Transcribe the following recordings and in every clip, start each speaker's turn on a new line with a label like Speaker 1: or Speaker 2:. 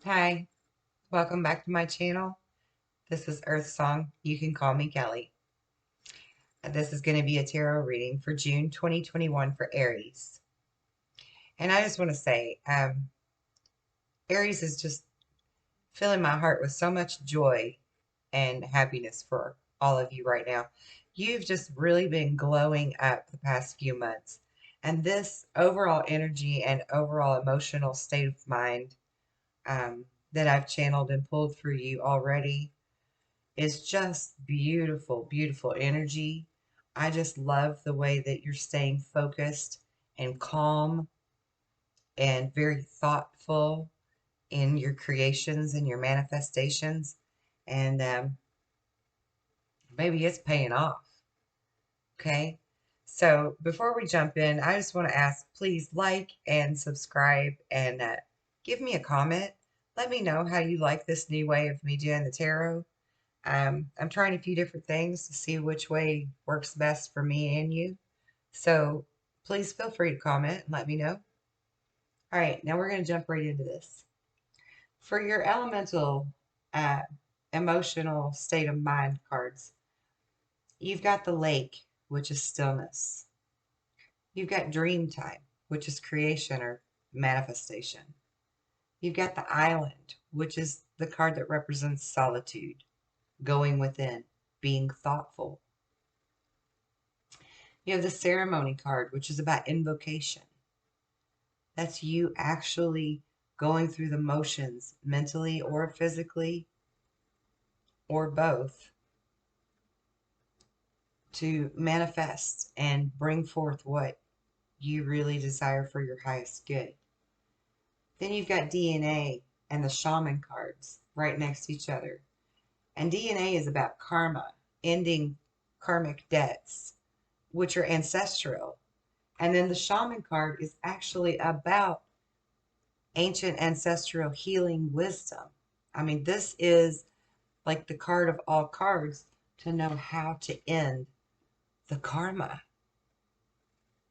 Speaker 1: Hi, welcome back to my channel. This is Earth Song. You can call me Kelly. This is going to be a tarot reading for June 2021 for Aries. And I just want to say, Aries is just filling my heart with so much joy and happiness for all of you right now. You've just really been glowing up the past few months. And this overall energy and overall emotional state of mind that I've channeled and pulled for you already is just beautiful, beautiful energy. I just love the way that you're staying focused and calm and very thoughtful in your creations and your manifestations. And maybe it's paying off. Okay. So before we jump in, I just want to ask, please like and subscribe and give me a comment. Let me know how you like this new way of me doing the tarot. I'm trying a few different things to see which way works best for me and you. So please feel free to comment and let me know. All right, now we're going to jump right into this. For your elemental uh, emotional state of mind cards, you've got the lake, which is stillness. You've got dream time, which is creation or manifestation. You've got the island, which is the card that represents solitude, going within, being thoughtful. You have the ceremony card, which is about invocation. That's you actually going through the motions mentally or physically or both to manifest and bring forth what you really desire for your highest good. Then you've got DNA and the shaman cards right next to each other. And DNA is about karma, ending karmic debts, which are ancestral. And then the shaman card is actually about ancient ancestral healing wisdom. I mean, this is like the card of all cards to know how to end the karma.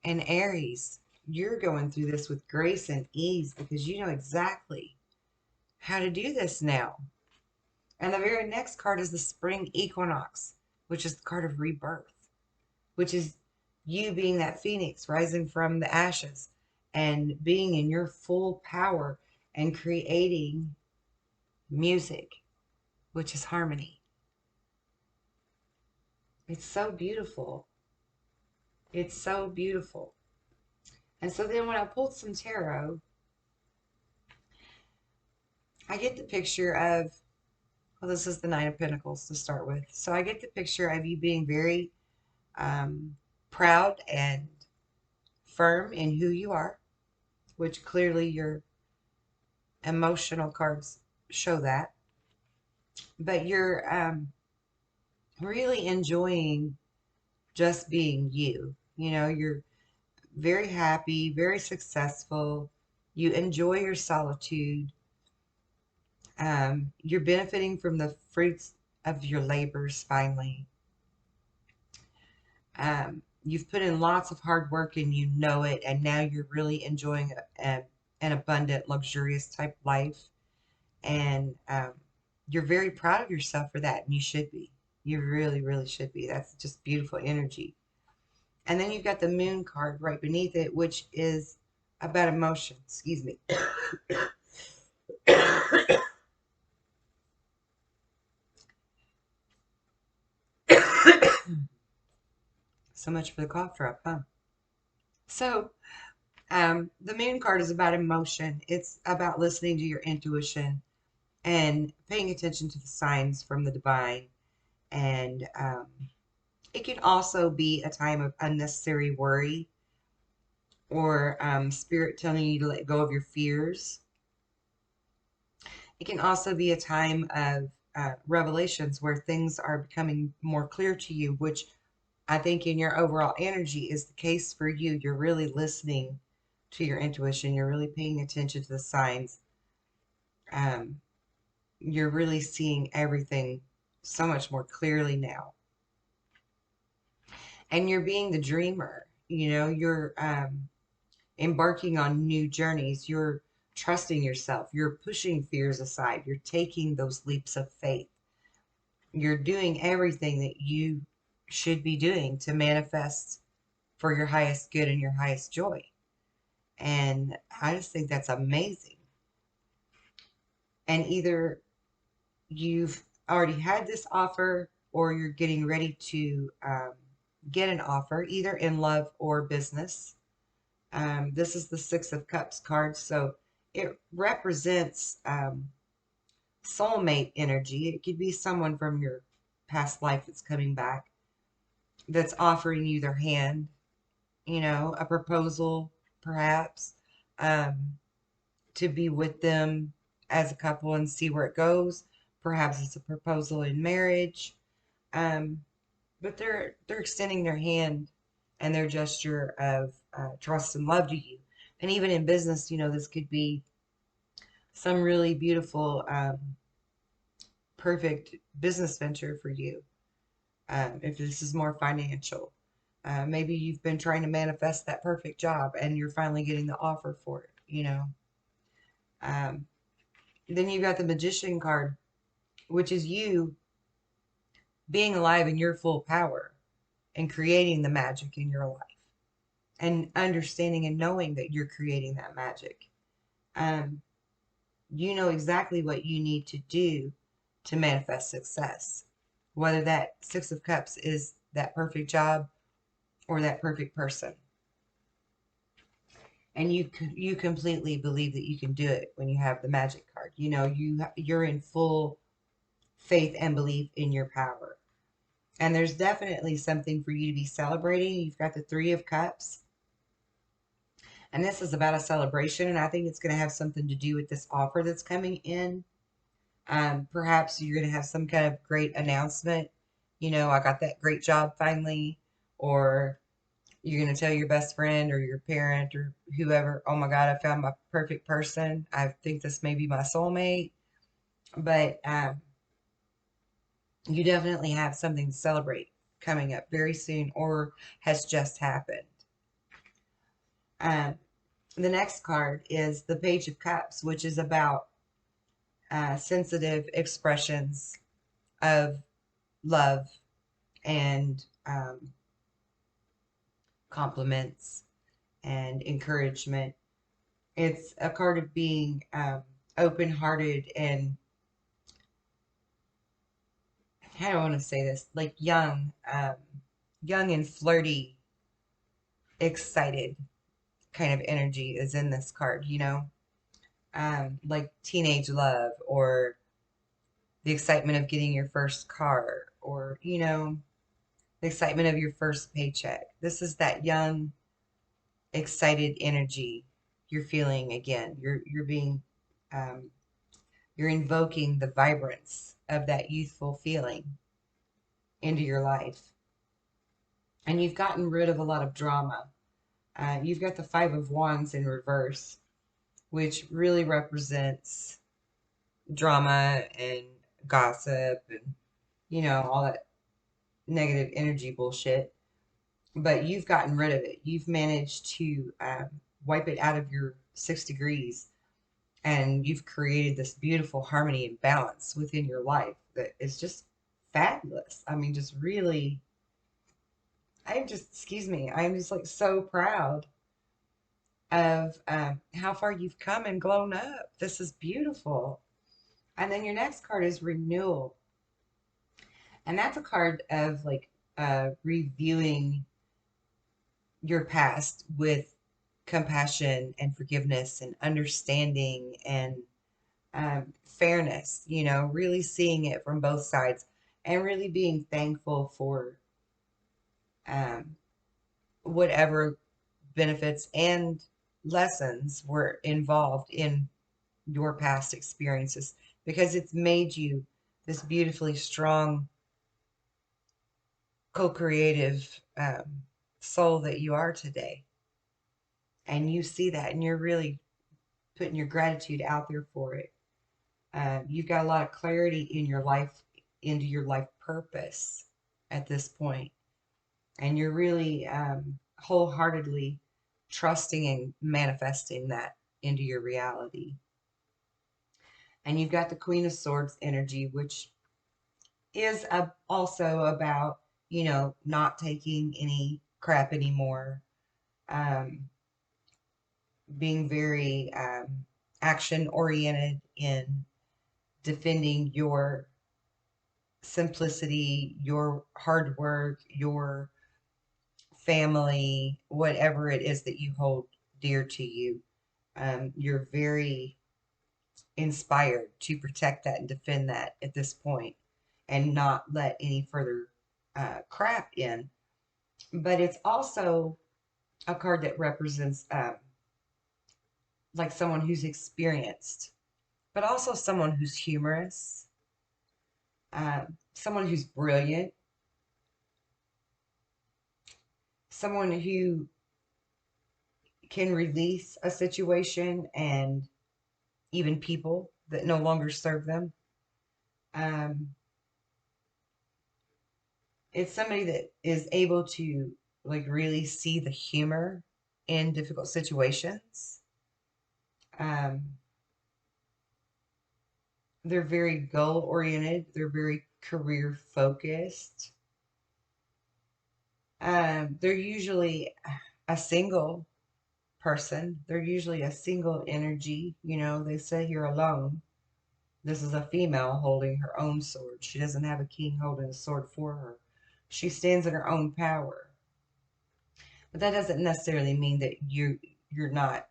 Speaker 1: And Aries, you're going through this with grace and ease because you know exactly how to do this now. And the very next card is the spring equinox, which is the card of rebirth, which is you being that phoenix rising from the ashes and being in your full power and creating music, which is harmony. It's so beautiful. It's so beautiful. And so then when I pulled some tarot, I get the picture of, well, this is the Nine of Pentacles to start with. So I get the picture of you being very um, proud and firm in who you are, which clearly your emotional cards show that. But you're really enjoying just being you. You know, you're very happy, very successful. You enjoy your solitude. You're benefiting from the fruits of your labors finally. You've put in lots of hard work and you know it, and now you're really enjoying an abundant, luxurious type life. And you're very proud of yourself for that, and you should be. You really, really should be. That's just beautiful energy. And then you've got the moon card right beneath it, which is about emotion. Excuse me. So much for the cough drop, huh? So, the moon card is about emotion. It's about listening to your intuition and paying attention to the signs from the divine. And it can also be a time of unnecessary worry or spirit telling you to let go of your fears. It can also be a time of revelations where things are becoming more clear to you, which I think in your overall energy is the case for you. You're really listening to your intuition. You're really paying attention to the signs. Um, you're really seeing everything so much more clearly now. And you're being the dreamer. You know, you're embarking on new journeys. You're trusting yourself. You're pushing fears aside. You're taking those leaps of faith. You're doing everything that you should be doing to manifest for your highest good and your highest joy. And I just think that's amazing. And either you've already had this offer or you're getting ready to get an offer, either in love or business. This is the Six of Cups card, so it represents soulmate energy. It could be someone from your past life that's coming back, that's offering you their hand, a proposal, perhaps, to be with them as a couple and see where it goes. Perhaps it's a proposal in marriage. Um, but they're extending their hand and their gesture of trust and love to you. And even in business, this could be some really beautiful, perfect business venture for you. If this is more financial, maybe you've been trying to manifest that perfect job and you're finally getting the offer for it. Um, then you've got the Magician card, which is you being alive in your full power and creating the magic in your life and understanding and knowing that you're creating that magic. Um, you know exactly what you need to do to manifest success, whether that Six of Cups is that perfect job or that perfect person. And you completely believe that you can do it when you have the magic card. You're in full faith and belief in your power. And there's definitely something for you to be celebrating. You've got the Three of Cups. And this is about a celebration. And I think it's going to have something to do with this offer that's coming in. Perhaps you're going to have some kind of great announcement. I got that great job finally. Or you're going to tell your best friend or your parent or whoever, oh my God, I found my perfect person. I think this may be my soulmate. But you definitely have something to celebrate coming up very soon or has just happened. Um, the next card is the Page of Cups, which is about sensitive expressions of love and compliments and encouragement. It's a card of being open-hearted and, how do I want to say this, like young and flirty, excited kind of energy is in this card, like teenage love or the excitement of getting your first car or, the excitement of your first paycheck. This is that young, excited energy you're feeling again. You're being, um, you're invoking the vibrance of that youthful feeling into your life. And you've gotten rid of a lot of drama. You've got the Five of Wands in reverse, which really represents drama and gossip and, all that negative energy bullshit. But you've gotten rid of it. You've managed to wipe it out of your 6 degrees, and you've created this beautiful harmony and balance within your life that is just fabulous. I mean, just really, excuse me, I'm just like so proud of how far you've come and grown up. This is beautiful. And then your next card is renewal. And that's a card of like reviewing your past with compassion and forgiveness and understanding and fairness, really seeing it from both sides and really being thankful for um, whatever benefits and lessons were involved in your past experiences because it's made you this beautifully strong, co-creative soul that you are today. And you see that and you're really putting your gratitude out there for it. You've got a lot of clarity in your life, into your life purpose at this point. And you're really wholeheartedly trusting and manifesting that into your reality. And you've got the Queen of Swords energy, which is also about, not taking any crap anymore, um, being very action oriented in defending your simplicity, your hard work, your family, whatever it is that you hold dear to you. You're very inspired to protect that and defend that at this point and not let any further crap in. But it's also a card that represents like someone who's experienced, but also someone who's humorous, someone who's brilliant, someone who can release a situation and even people that no longer serve them. Um, it's somebody that is able to like really see the humor in difficult situations. Um, they're very goal oriented. They're very career focused. They're usually a single person. They're usually a single energy. They say you're alone. This is a female holding her own sword. She doesn't have a king holding a sword for her. She stands in her own power. But that doesn't necessarily mean that you're not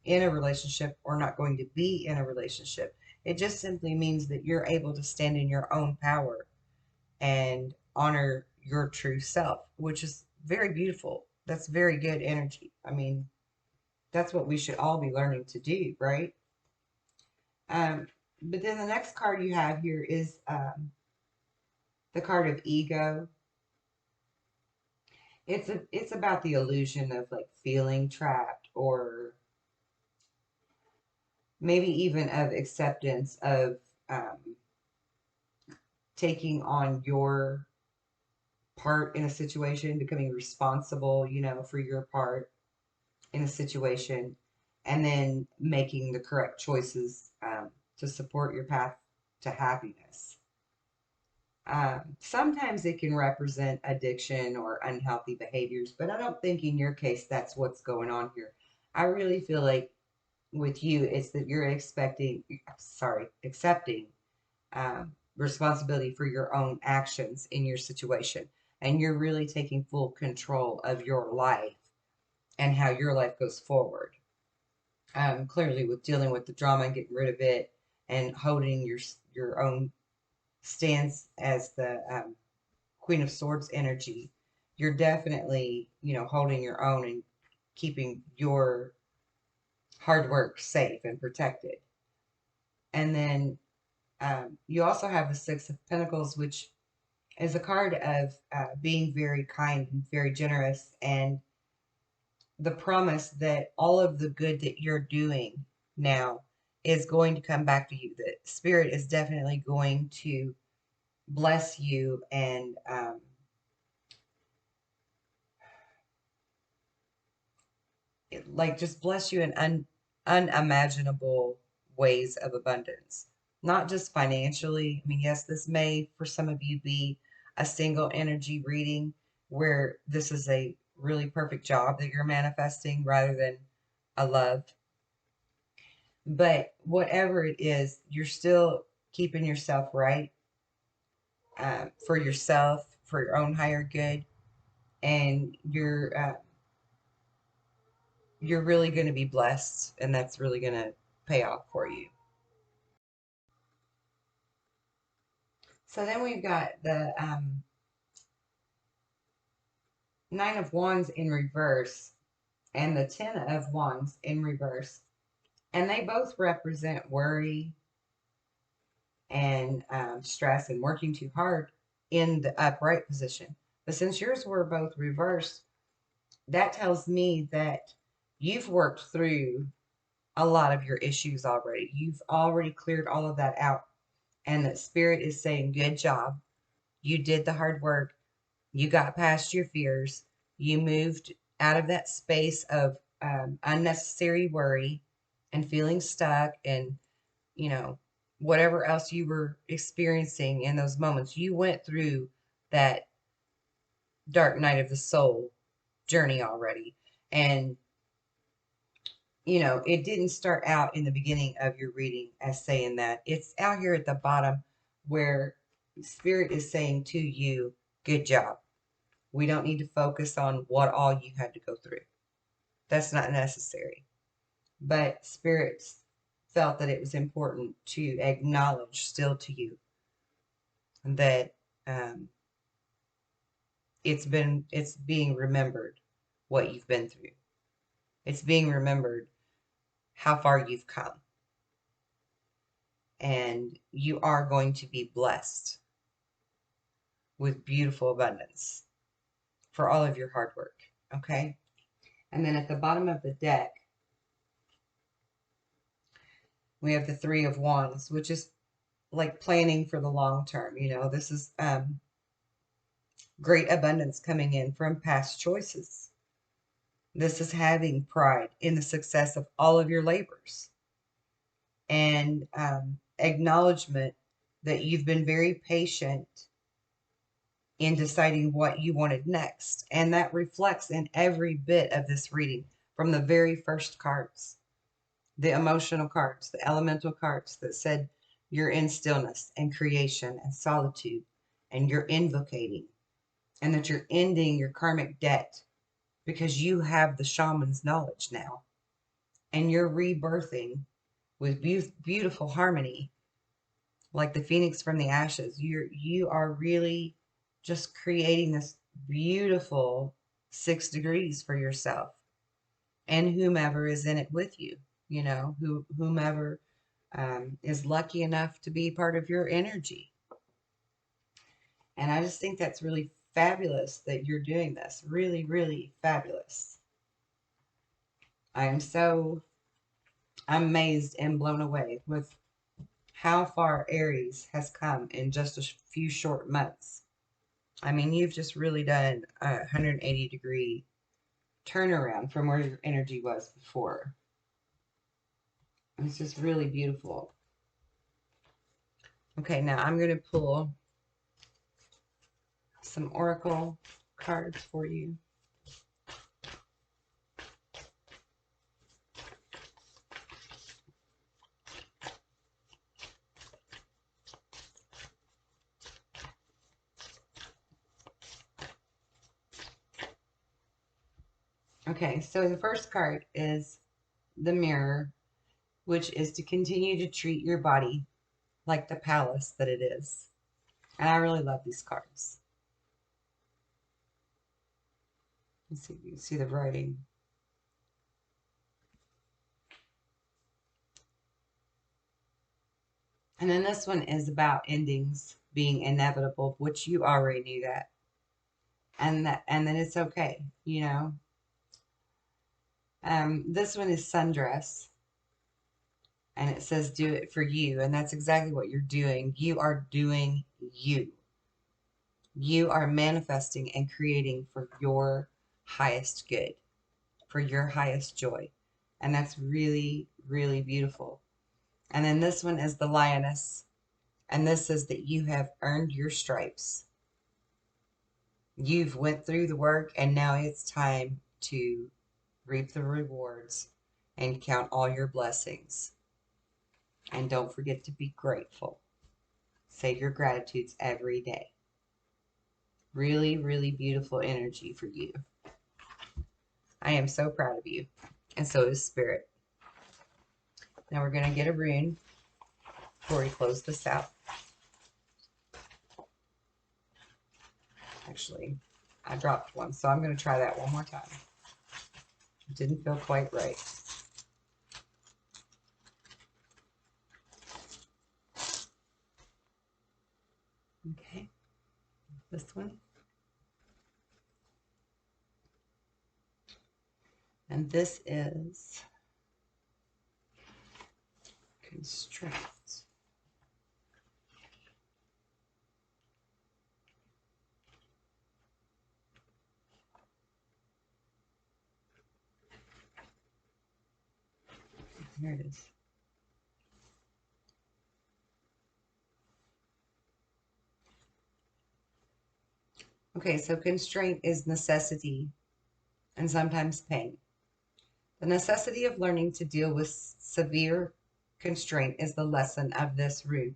Speaker 1: in a relationship or not going to be in a relationship. It just simply means that you're able to stand in your own power and honor your true self, which is very beautiful. That's very good energy. I mean, that's what we should all be learning to do, right? Um, but then the next card you have here is the card of ego. It's about the illusion of like feeling trapped or maybe even of acceptance of um, taking on your part in a situation, becoming responsible, for your part in a situation, and then making the correct choices to support your path to happiness. Sometimes it can represent addiction or unhealthy behaviors, but I don't think in your case that's what's going on here. I really feel like with you, it's that you're accepting responsibility for your own actions in your situation. And you're really taking full control of your life and how your life goes forward. Clearly, with dealing with the drama and getting rid of it and holding your own stance as the Queen of Swords energy, you're definitely, holding your own and keeping your hard work safe and protected. And then you also have the Six of Pentacles, which is a card of being very kind and very generous, and the promise that all of the good that you're doing now is going to come back to you. That Spirit is definitely going to bless you and like just bless you in unimaginable ways of abundance, not just financially. I mean, yes, this may for some of you be a single energy reading where this is a really perfect job that you're manifesting rather than a love. But whatever it is, you're still keeping yourself right for yourself, for your own higher good, and you're really going to be blessed, and that's really going to pay off for you. So then we've got the Nine of Wands in reverse and the Ten of Wands in reverse. And they both represent worry and stress and working too hard in the upright position. But since yours were both reversed, that tells me that you've worked through a lot of your issues already. You've already cleared all of that out. And that Spirit is saying, good job. You did the hard work. You got past your fears. You moved out of that space of unnecessary worry and feeling stuck and, you know, whatever else you were experiencing in those moments. You went through that dark night of the soul journey already. And, you know, it didn't start out in the beginning of your reading as saying that. It's out here at the bottom where Spirit is saying to you, good job. We don't need to focus on what all you had to go through. That's not necessary. But Spirit felt that it was important to acknowledge still to you that um, it's being remembered what you've been through. It's being remembered how far you've come. And you are going to be blessed with beautiful abundance for all of your hard work. Okay? And then at the bottom of the deck, we have the Three of Wands, which is like planning for the long term. You know, this is great abundance coming in from past choices. This is having pride in the success of all of your labors and acknowledgement that you've been very patient in deciding what you wanted next. And that reflects in every bit of this reading from the very first cards, the emotional cards, the elemental cards that said you're in stillness and creation and solitude and you're invocating and that you're ending your karmic debt because you have the shaman's knowledge now and you're rebirthing with beautiful harmony like the phoenix from the ashes. You are really just creating this beautiful 6 degrees for yourself and whomever is in it with you, you know, whomever is lucky enough to be part of your energy. And I just think that's really fabulous that you're doing this. Really, really fabulous. I am so amazed and blown away with how far Aries has come in just a few short months. I mean, you've just really done a 180-degree turnaround from where your energy was before. It's just really beautiful. Okay, now I'm going to pull some oracle cards for you. Okay, so the first card is the Mirror, which is to continue to treat your body like the palace that it is. And I really love these cards. Let's see if you can see the writing. And then this one is about endings being inevitable, which you already knew that. And then it's okay, you know. This one is Sundress. And it says do it for you. And that's exactly what you're doing. You are doing you. You are manifesting and creating for your highest good, for your highest joy. And that's really, really beautiful. And then this one is the Lioness. And this says that you have earned your stripes. You've went through the work and now it's time to reap the rewards and count all your blessings. And don't forget to be grateful. Say your gratitudes every day. Really, really beautiful energy for you. I am so proud of you. And so is Spirit. Now we're going to get a rune before we close this out. Actually, I dropped one, so I'm going to try that one more time. It didn't feel quite right. Okay, this one. And this is Constrict. Here it is. Okay, so constraint is necessity and sometimes pain. The necessity of learning to deal with severe constraint is the lesson of this rune.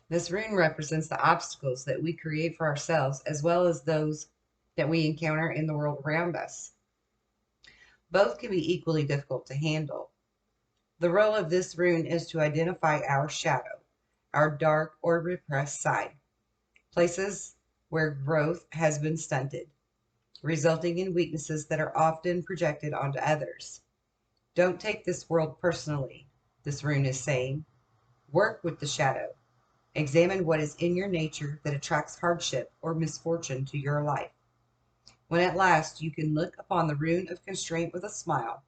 Speaker 1: This rune represents the obstacles that we create for ourselves as well as those that we encounter in the world around us. Both can be equally difficult to handle. The role of this rune is to identify our shadow, our dark or repressed side, places where growth has been stunted, resulting in weaknesses that are often projected onto others. Don't take this world personally, this rune is saying. Work with the shadow. Examine what is in your nature that attracts hardship or misfortune to your life. When at last you can look upon the rune of constraint with a smile,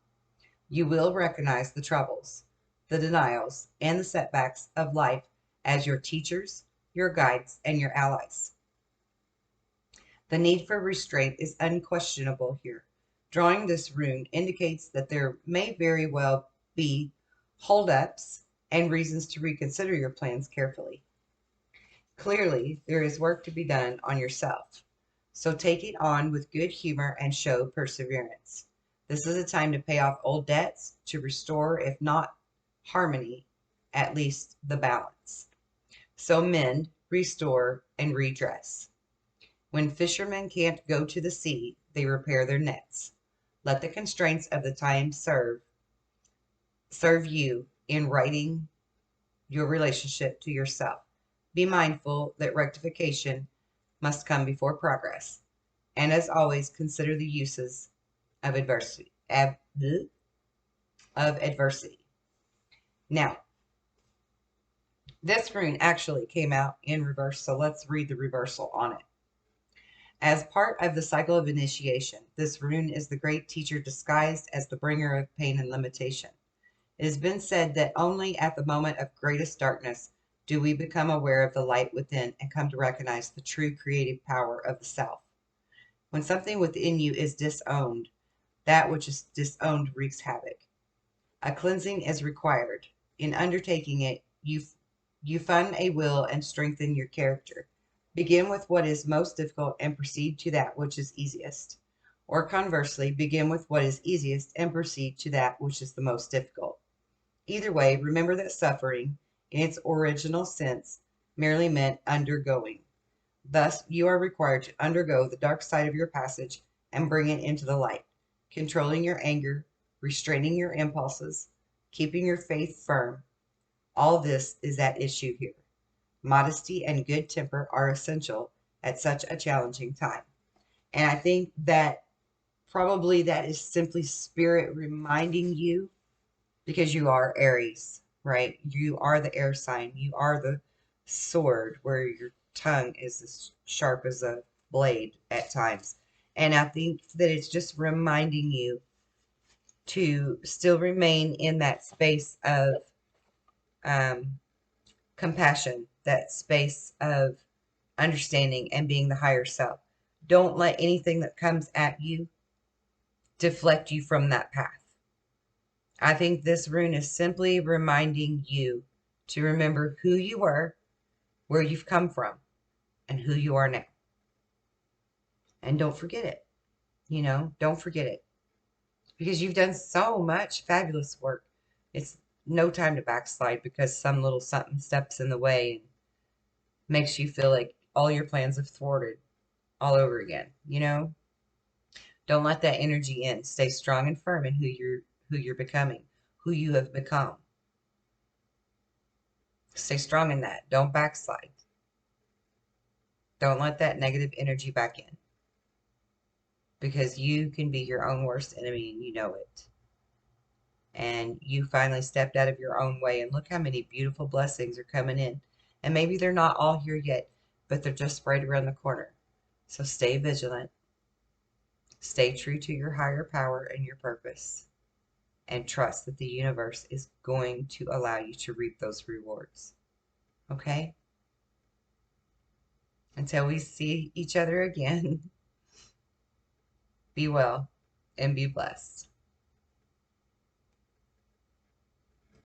Speaker 1: you will recognize the troubles, the denials, and the setbacks of life as your teachers, your guides, and your allies. The need for restraint is unquestionable here. Drawing this rune indicates that there may very well be holdups and reasons to reconsider your plans carefully. Clearly, there is work to be done on yourself, so take it on with good humor and show perseverance. This is a time to pay off old debts, to restore, if not harmony, at least the balance. So mend, restore, and redress. When fishermen can't go to the sea, they repair their nets. Let the constraints of the time serve you in righting your relationship to yourself. Be mindful that rectification must come before progress. And as always, consider the uses of adversity. Now, this rune actually came out in reverse, so let's read the reversal on it. As part of the cycle of initiation, this rune is the great teacher disguised as the bringer of pain and limitation. It has been said that only at the moment of greatest darkness do we become aware of the light within and come to recognize the true creative power of the self. When something within you is disowned, that which is disowned wreaks havoc. A cleansing is required. In undertaking it, you fund a will and strengthen your character. Begin with what is most difficult and proceed to that which is easiest. Or conversely, begin with what is easiest and proceed to that which is the most difficult. Either way, remember that suffering, in its original sense, merely meant undergoing. Thus, you are required to undergo the dark side of your passage and bring it into the light, controlling your anger, restraining your impulses, keeping your faith firm. All this is at issue here. Modesty and good temper are essential at such a challenging time. And I think that probably that is simply spirit reminding you, because you are Aries, right? You are the air sign. You are the sword where your tongue is as sharp as a blade at times. And I think that it's just reminding you to still remain in that space of compassion, that space of understanding and being the higher self. Don't let anything that comes at you deflect you from that path. I think this rune is simply reminding you to remember who you were, where you've come from, and who you are now. And don't forget it. Don't forget it. Because you've done so much fabulous work. It's no time to backslide because some little something steps in the way and makes you feel like all your plans have thwarted all over again. Don't let that energy in. Stay strong and firm in who you're becoming, who you have become. Stay strong in that. Don't backslide. Don't let that negative energy back in, because you can be your own worst enemy and you know it. And you finally stepped out of your own way, and look how many beautiful blessings are coming in. And maybe they're not all here yet, but they're just right around the corner. So stay vigilant. Stay true to your higher power and your purpose, and trust that the universe is going to allow you to reap those rewards. Okay? Until we see each other again, be well and be blessed.